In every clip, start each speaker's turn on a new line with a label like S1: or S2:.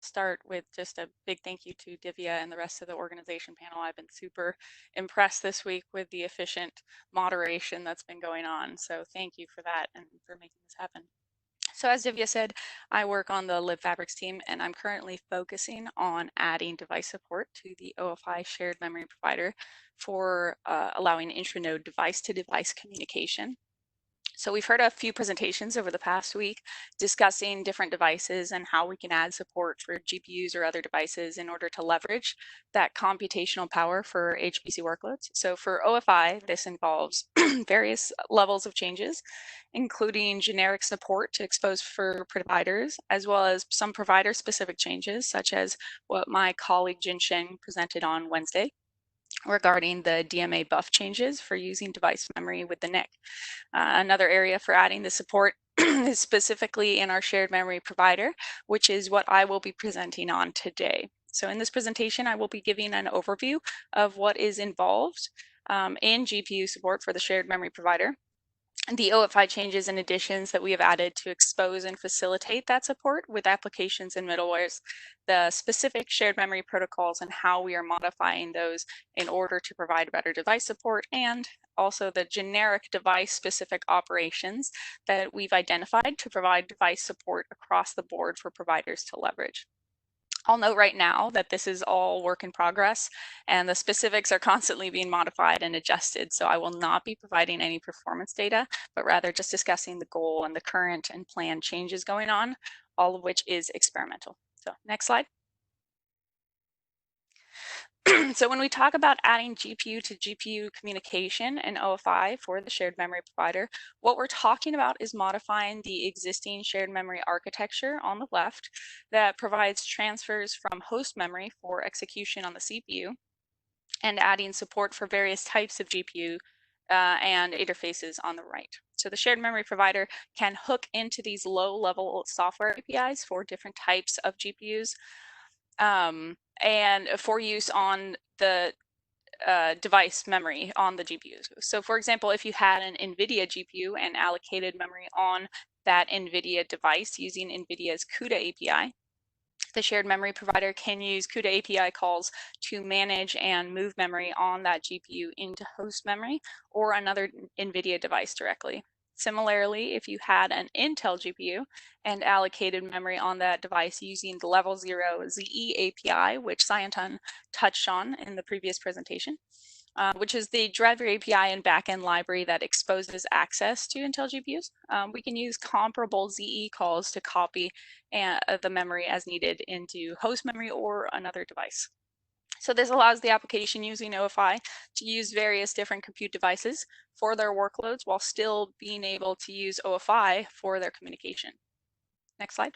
S1: Start with just a big thank you to Divya and the rest of the organization panel. I've been super impressed this week with the efficient moderation that's been going on. So thank you for that and for making this happen. So as Divya said, I work on the Libfabric team, and I'm currently focusing on adding device support to the OFI shared memory provider for allowing intranode device-to-device communication. So we've heard a few presentations over the past week discussing different devices and how we can add support for GPUs or other devices in order to leverage that computational power for HPC workloads. So for OFI, this involves various levels of changes, including generic support to expose for providers, as well as some provider-specific changes, such as what my colleague Jin Sheng presented on Wednesday regarding the DMA buff changes for using device memory with the NIC. Another area for adding the support is specifically in our shared memory provider, which is what I will be presenting on today. So in this presentation, I will be giving an overview of what is involved in GPU support for the shared memory provider, the OFI changes and additions that we have added to expose and facilitate that support with applications and middlewares, the specific shared memory protocols and how we are modifying those in order to provide better device support, and also the generic device-specific operations that we've identified to provide device support across the board for providers to leverage. I'll note right now that this is all work in progress and the specifics are constantly being modified and adjusted. So I will not be providing any performance data, but rather just discussing the goal and the current and planned changes going on, all of which is experimental. So next slide. So when we talk about adding GPU to GPU communication and OFI for the shared memory provider, what we're talking about is modifying the existing shared memory architecture on the left that provides transfers from host memory for execution on the CPU and adding support for various types of GPU and interfaces on the right. So the shared memory provider can hook into these low-level software APIs for different types of GPUs. And for use on the device memory on the GPUs. So for example, if you had an NVIDIA GPU and allocated memory on that NVIDIA device using NVIDIA's CUDA API, the shared memory provider can use CUDA API calls to manage and move memory on that GPU into host memory or another NVIDIA device directly. Similarly, if you had an Intel GPU and allocated memory on that device using the Level 0 ZE API, which Sayantan touched on in the previous presentation, which is the driver API and backend library that exposes access to Intel GPUs, we can use comparable ZE calls to copy the memory as needed into host memory or another device. So this allows the application using OFI to use various different compute devices for their workloads while still being able to use OFI for their communication. Next slide.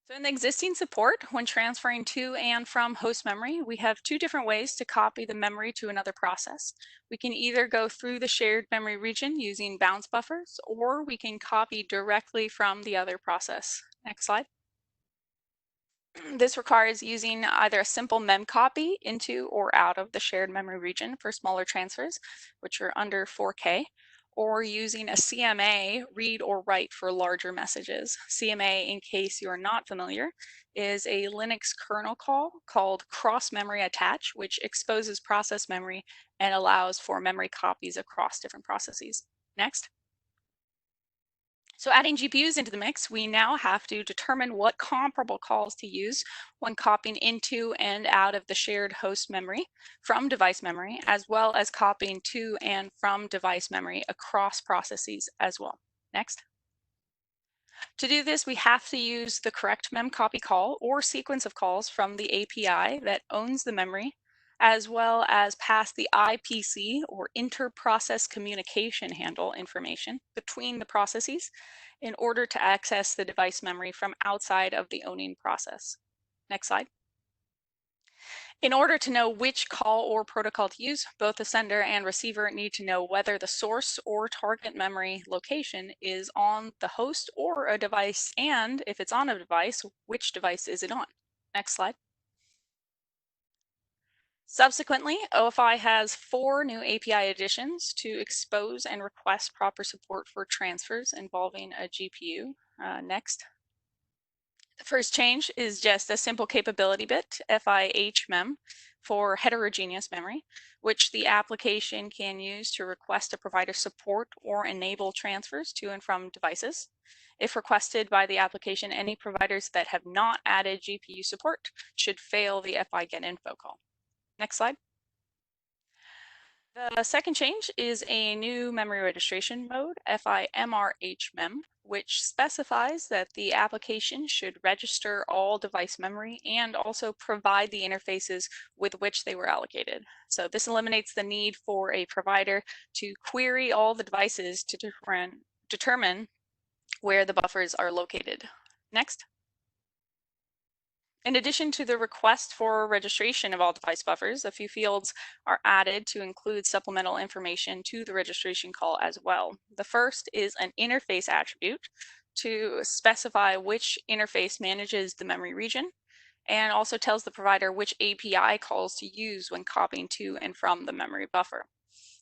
S1: So in the existing support, when transferring to and from host memory, we have two different ways to copy the memory to another process. We can either go through the shared memory region using bounce buffers, or we can copy directly from the other process. Next slide. This requires using either a simple mem copy into or out of the shared memory region for smaller transfers, which are under 4K, or using a CMA read or write for larger messages. CMA, in case you are not familiar, is a Linux kernel call called cross memory attach, which exposes process memory and allows for memory copies across different processes. Next. So adding GPUs into the mix, we now have to determine what comparable calls to use when copying into and out of the shared host memory from device memory, as well as copying to and from device memory across processes as well. Next. To do this, we have to use the correct memcopy call or sequence of calls from the API that owns the memory, as well as pass the IPC or inter-process communication handle information between the processes in order to access the device memory from outside of the owning process. Next slide. In order to know which call or protocol to use, both the sender and receiver need to know whether the source or target memory location is on the host or a device, and if it's on a device, which device is it on? Next slide. Subsequently, OFI has 4 new API additions to expose and request proper support for transfers involving a GPU. Next. The First change is just a simple capability bit, HMEM, for heterogeneous memory, which the application can use to request a provider support or enable transfers to and from devices. If requested by the application, any providers that have not added GPU support should fail the FI get info call. Next slide. The second change is a new memory registration mode, FIMR-HMEM, which specifies that the application should register all device memory and also provide the interfaces with which they were allocated. So this eliminates the need for a provider to query all the devices to determine where the buffers are located. Next. In addition to the request for registration of all device buffers, a few fields are added to include supplemental information to the registration call as well. The first is an interface attribute to specify which interface manages the memory region and also tells the provider which API calls to use when copying to and from the memory buffer.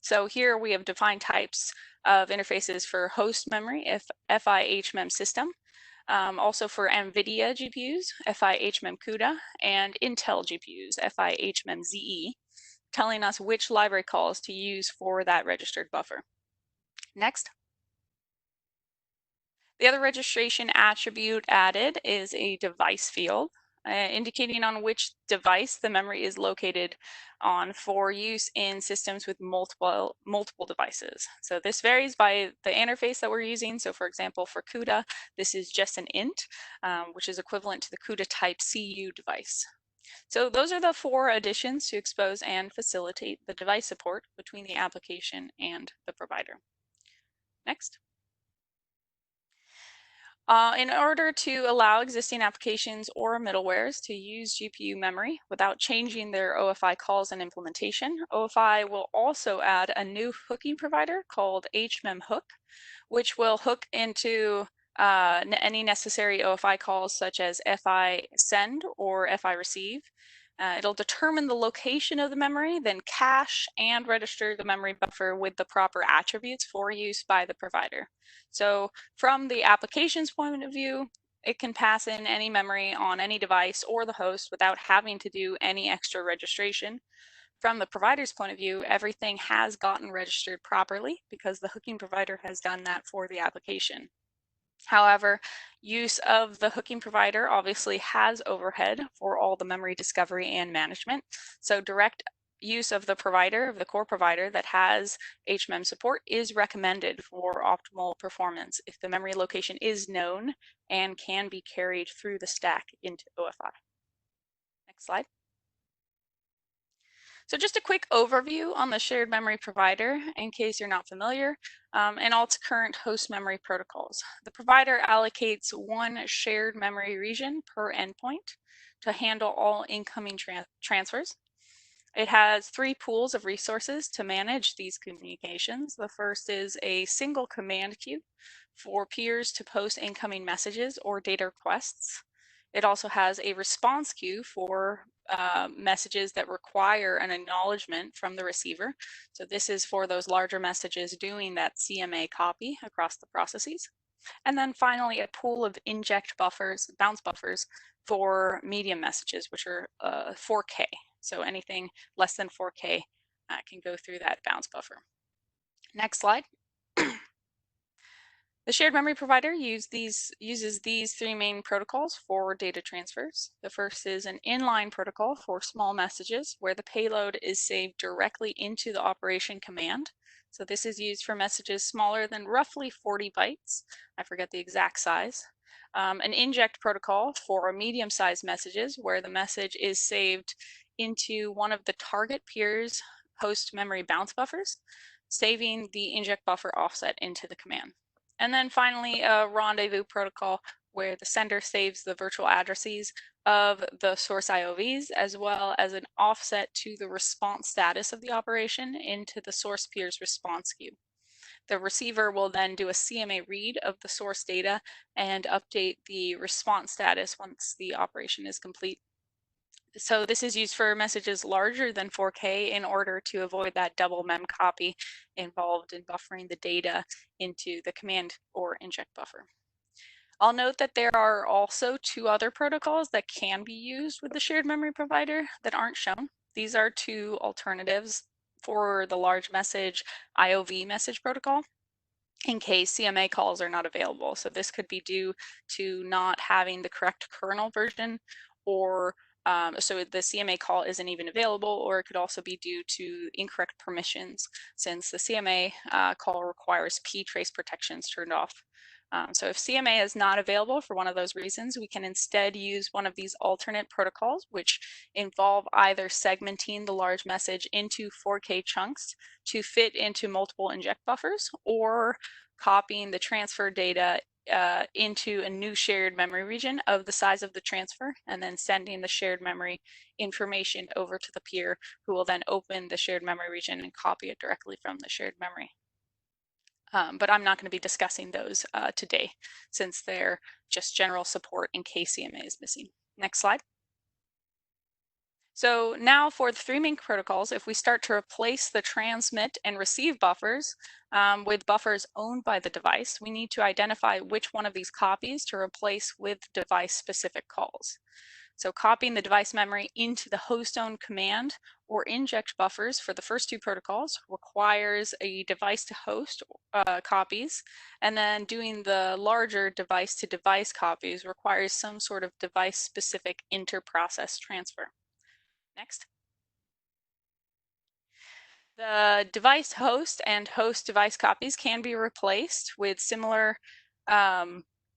S1: So here we have defined types of interfaces for host memory, FIHMEM system, also for NVIDIA GPUs, FIHMEM CUDA, and Intel GPUs, FIHMEM ZE, telling us which library calls to use for that registered buffer. Next. The other registration attribute added is a device field, indicating on which device the memory is located on for use in systems with multiple devices. So this varies by the interface that we're using. So for example, for CUDA, this is just an int, which is equivalent to the CUDA type CU device. So those are the 4 additions to expose and facilitate the device support between the application and the provider. Next. In order to allow existing applications or middlewares to use GPU memory without changing their OFI calls and implementation, OFI will also add a new hooking provider called HMEM Hook, which will hook into any necessary OFI calls such as FI send or FI receive. It'll determine the location of the memory, then cache and register the memory buffer with the proper attributes for use by the provider. So from the application's point of view, it can pass in any memory on any device or the host without having to do any extra registration. From the provider's point of view, everything has gotten registered properly because the hooking provider has done that for the application. However, use of the hooking provider obviously has overhead for all the memory discovery and management. So direct use of the provider, of the core provider that has HMEM support is recommended for optimal performance if the memory location is known and can be carried through the stack into OFI. Next slide. So just a quick overview on the shared memory provider in case you're not familiar, and all its current host memory protocols. The provider allocates one shared memory region per endpoint to handle all incoming transfers. It has 3 pools of resources to manage these communications. The first is a single command queue for peers to post incoming messages or data requests. It also has a response queue for messages that require an acknowledgement from the receiver. So this is for those larger messages doing that CMA copy across the processes. And then finally, a pool of inject buffers, bounce buffers for medium messages, which are 4K. So anything less than 4K can go through that bounce buffer. Next slide. The shared memory provider uses these 3 main protocols for data transfers. The first is an inline protocol for small messages where the payload is saved directly into the operation command. So this is used for messages smaller than roughly 40 bytes. I forget the exact size. An inject protocol for medium-sized messages where the message is saved into one of the target peers host memory bounce buffers, saving the inject buffer offset into the command. And then finally, a rendezvous protocol where the sender saves the virtual addresses of the source IOVs as well as an offset to the response status of the operation into the source peer's response queue. The receiver will then do a CMA read of the source data and update the response status once the operation is complete. So this is used for messages larger than 4K in order to avoid that double mem copy involved in buffering the data into the command or inject buffer. I'll note that there are also two other protocols that can be used with the shared memory provider that aren't shown. These are two alternatives for the large message IOV message protocol in case CMA calls are not available. So this could be due to not having the correct kernel version, or so the CMA call isn't even available, or it could also be due to incorrect permissions, since the CMA call requires ptrace protections turned off. So if CMA is not available for one of those reasons, we can instead use one of these alternate protocols, which involve either segmenting the large message into 4K chunks to fit into multiple inject buffers, or copying the transfer data into a new shared memory region of the size of the transfer, and then sending the shared memory information over to the peer, who will then open the shared memory region and copy it directly from the shared memory. But I'm not going to be discussing those today, since they're just general support in case CMA is missing. Next slide. So now for the three main protocols, if we start to replace the transmit and receive buffers with buffers owned by the device, we need to identify which one of these copies to replace with device-specific calls. So copying the device memory into the host-owned command or inject buffers for the first two protocols requires a device-to-host copies, and then doing the larger device-to-device copies requires some sort of device-specific inter-process transfer. Next. The device host and host device copies can be replaced with similar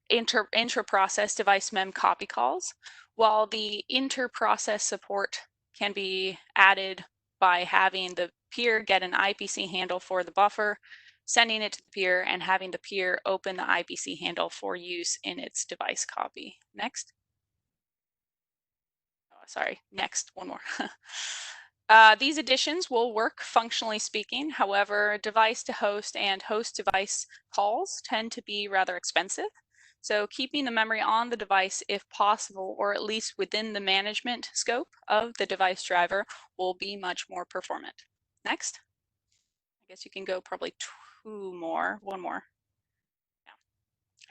S1: intra-process device mem copy calls, while the inter-process support can be added by having the peer get an IPC handle for the buffer, sending it to the peer, and having the peer open the IPC handle for use in its device copy. Next. Sorry, next, one more. These additions will work functionally speaking. However, device to host and host device calls tend to be rather expensive. So keeping the memory on the device if possible, or at least within the management scope of the device driver, will be much more performant. Next. I guess you can go probably one more.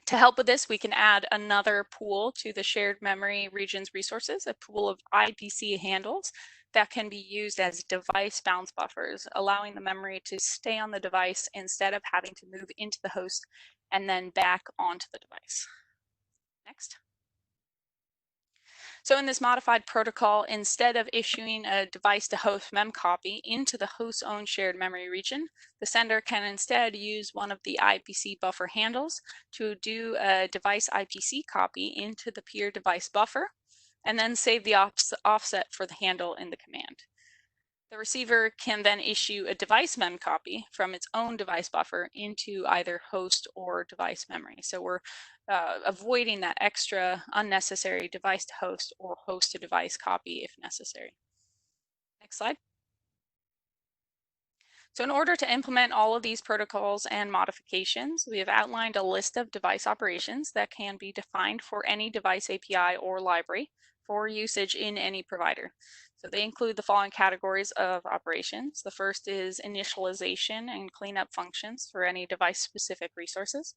S1: To help with this, we can add another pool to the shared memory region's resources, a pool of IPC handles that can be used as device bounce buffers, allowing the memory to stay on the device instead of having to move into the host and then back onto the device. Next. So in this modified protocol, instead of issuing a device-to-host mem copy into the host's own shared memory region, the sender can instead use one of the IPC buffer handles to do a device IPC copy into the peer device buffer, and then save the offset for the handle in the command. The receiver can then issue a device mem copy from its own device buffer into either host or device memory. So we're avoiding that extra unnecessary device to host or host to device copy if necessary. Next slide. So in order to implement all of these protocols and modifications, we have outlined a list of device operations that can be defined for any device API or library for usage in any provider. So they include the following categories of operations. The first is initialization and cleanup functions for any device-specific resources.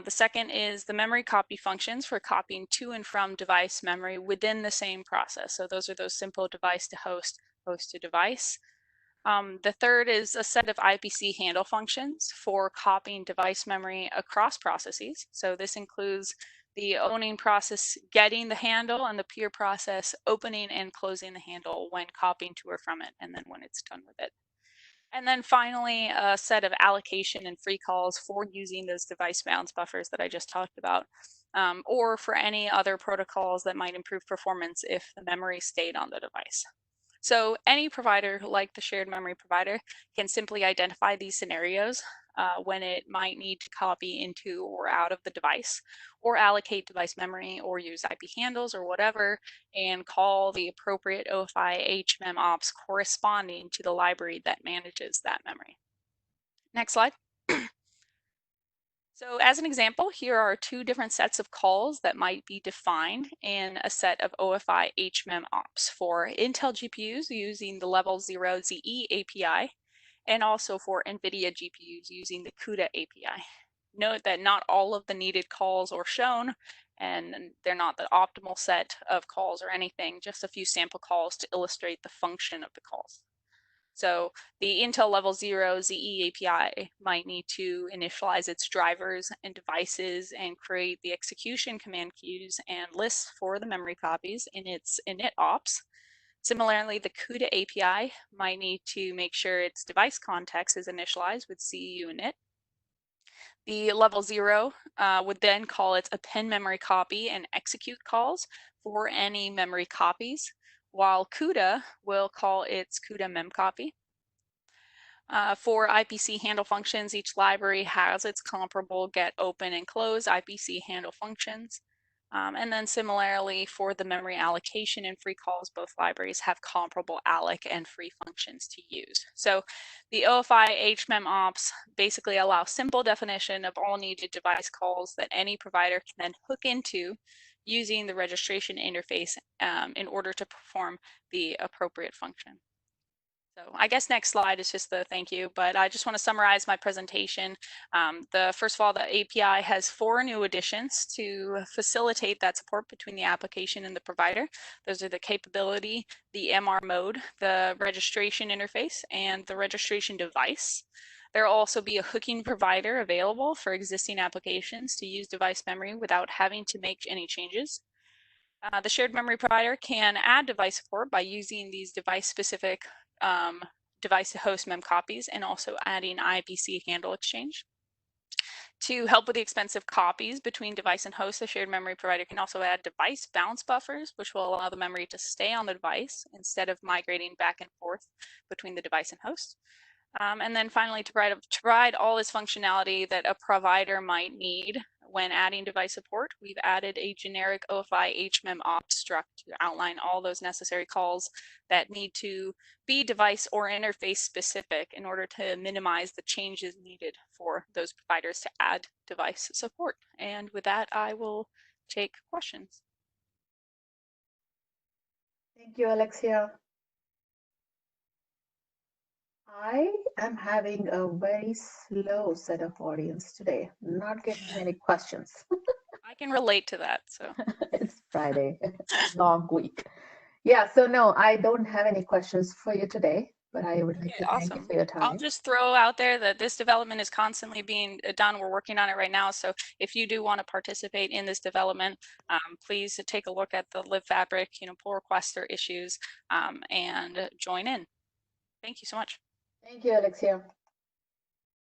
S1: The second is the memory copy functions for copying to and from device memory within the same process. So those are those simple device to host, host to device. The third is a set of IPC handle functions for copying device memory across processes. So this includes the owning process getting the handle, and the peer process opening and closing the handle when copying to or from it, and then when it's done with it. And then finally, a set of allocation and free calls for using those device bounds buffers that I just talked about, or for any other protocols that might improve performance if the memory stayed on the device. So any provider, like the shared memory provider, can simply identify these scenarios when it might need to copy into or out of the device, or allocate device memory, or use IP handles or whatever, and call the appropriate OFA HMEM ops corresponding to the library that manages that memory. Next slide. So as an example, here are two different sets of calls that might be defined in a set of OFI HMEM ops for Intel GPUs using the level 0 ZE API, and also for NVIDIA GPUs using the CUDA API. Note that not all of the needed calls are shown, and they're not the optimal set of calls or anything, just a few sample calls to illustrate the function of the calls. So the Intel Level 0 ZE API might need to initialize its drivers and devices and create the execution command queues and lists for the memory copies in its init ops. Similarly, the CUDA API might need to make sure its device context is initialized with CU init. The level 0 would then call its append memory copy and execute calls for any memory copies, while CUDA will call its CUDA memcopy. For IPC handle functions, each library has its comparable get, open, and close IPC handle functions. And then similarly for the memory allocation and free calls, both libraries have comparable alloc and free functions to use. So the OFI HMEM ops basically allow simple definition of all needed device calls that any provider can then hook into using the registration interface in order to perform the appropriate function. So I guess next slide is just the thank you, but I just want to summarize my presentation. First of all, the API has 4 new additions to facilitate that support between the application and the provider. Those are the capability, the MR mode, the registration interface, and the registration device. There will also be a hooking provider available for existing applications to use device memory without having to make any changes. The shared memory provider can add device support by using these device-specific device to host mem copies and also adding IPC handle exchange. To help with the expensive copies between device and host, the shared memory provider can also add device bounce buffers, which will allow the memory to stay on the device instead of migrating back and forth between the device and host. And then finally, to provide all this functionality that a provider might need when adding device support, we've added a generic OFI HMEM ops struct to outline all those necessary calls that need to be device or interface specific in order to minimize the changes needed for those providers to add device support. And with that, I will take questions.
S2: Thank you, Alexia. I am having a very slow set of audience today, not getting many questions.
S1: I can relate to that. So
S2: It's Friday, long week. Yeah, so no, I don't have any questions for you today, but I would like to thank you for your
S1: I'll
S2: time.
S1: just throw out there that this development is constantly being done. We're working on it right now. So if you do want to participate in this development, please take a look at the Libfabric, pull requests or issues and join in. Thank you so much.
S2: Thank you, Alexia.